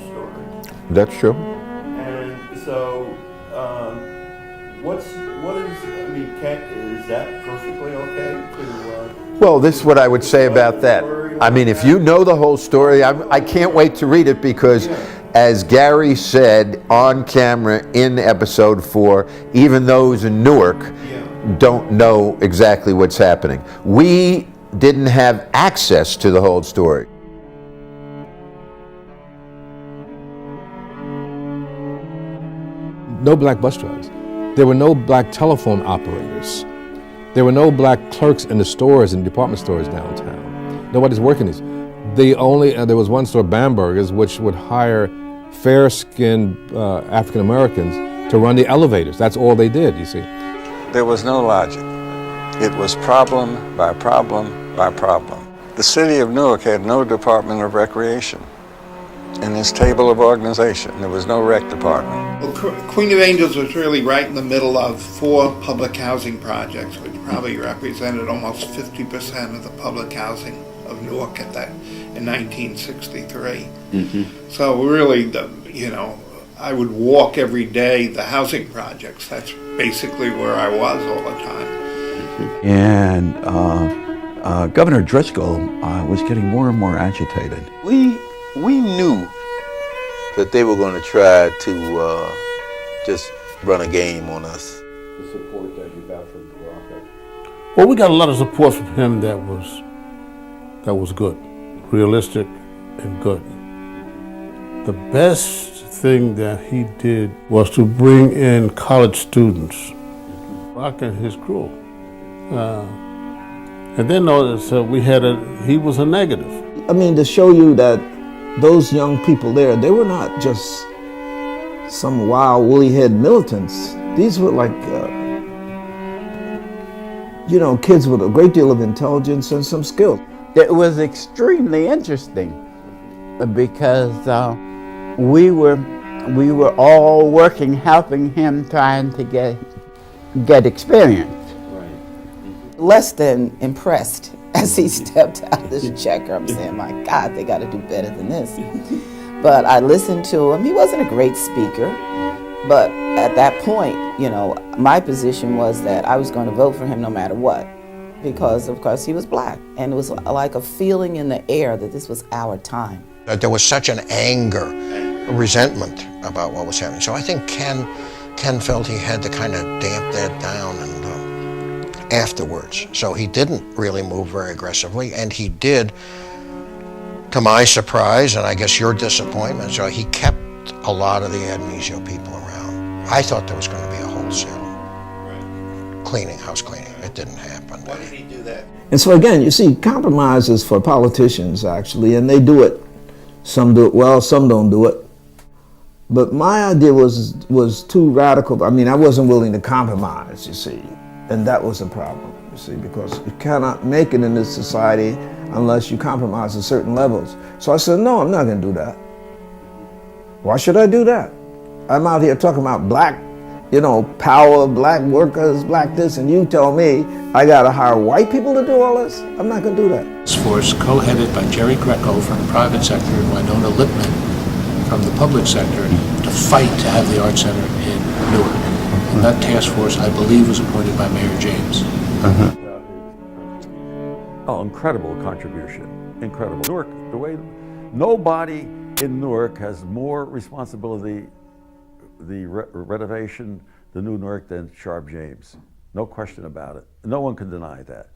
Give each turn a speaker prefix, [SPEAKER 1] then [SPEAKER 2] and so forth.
[SPEAKER 1] story.
[SPEAKER 2] That's true.
[SPEAKER 1] And so, is that perfectly okay to?
[SPEAKER 2] Well, this is what I would say about that. I mean, if you know the whole story, I can't wait to read it because, as Gary said on camera in episode 4, even those in Newark don't know exactly what's happening. We didn't have access to the whole story.
[SPEAKER 3] No black bus drivers. There were no black telephone operators. There were no black clerks in the stores and department stores downtown. Nobody's working these. There was one store, Bamberger's, which would hire fair-skinned African Americans to run the elevators. That's all they did, you see.
[SPEAKER 4] There was no logic. It was problem by problem by problem. The city of Newark had no Department of Recreation. In its table of organization, there was no rec department.
[SPEAKER 5] Well, Queen of Angels was really right in the middle of 4 public housing projects, which probably represented almost 50% of the public housing of Newark at that in 1963. Mm-hmm. So really, I would walk every day the housing projects. That's basically where I was all the time.
[SPEAKER 6] And Governor Driscoll was getting more and more agitated.
[SPEAKER 7] We knew that they were going to try to just run a game on us.
[SPEAKER 1] The support that you got from Barack?
[SPEAKER 8] Well, we got a lot of support from him that was good, realistic and good. The best thing that he did was to bring in college students, Barack and his crew. And then notice he was a negative.
[SPEAKER 9] I mean, to show you that those young people there, they were not just some wild, woolly-head militants. These were like, kids with a great deal of intelligence and some skill.
[SPEAKER 10] It was extremely interesting because we were all working, helping him, trying to get experience.
[SPEAKER 11] Right. Less than impressed. As he stepped out of this checker, I'm saying, my God, they got to do better than this. But I listened to him. He wasn't a great speaker, but at that point, my position was that I was going to vote for him no matter what, because, of course, he was black. And it was like a feeling in the air that this was our time.
[SPEAKER 12] There was such an anger, a resentment about what was happening. So I think Ken felt he had to kind of damp that down and afterwards. So he didn't really move very aggressively, and he did, to my surprise, and I guess your disappointment, so he kept a lot of the ad initio people around. I thought there was going to be a wholesale house cleaning. It didn't happen.
[SPEAKER 5] Why did he do that?
[SPEAKER 9] And so again, you see, compromises for politicians, actually, and they do it. Some do it well, some don't do it. But my idea was too radical. I mean, I wasn't willing to compromise, you see. And that was a problem, you see, because you cannot make it in this society unless you compromise at certain levels. So I said, no, I'm not going to do that. Why should I do that? I'm out here talking about black, power, black workers, black this, and you tell me I got to hire white people to do all this? I'm not going to do that.
[SPEAKER 13] This force, co-headed by Jerry Greco from the private sector and Winona Lippman from the public sector, to fight to have the Art Center in Newark. And that task force, I believe, was appointed by Mayor James.
[SPEAKER 6] Oh, incredible contribution, incredible. Newark, nobody in Newark has more responsibility, the renovation, the new Newark, than Sharp James. No question about it. No one can deny that.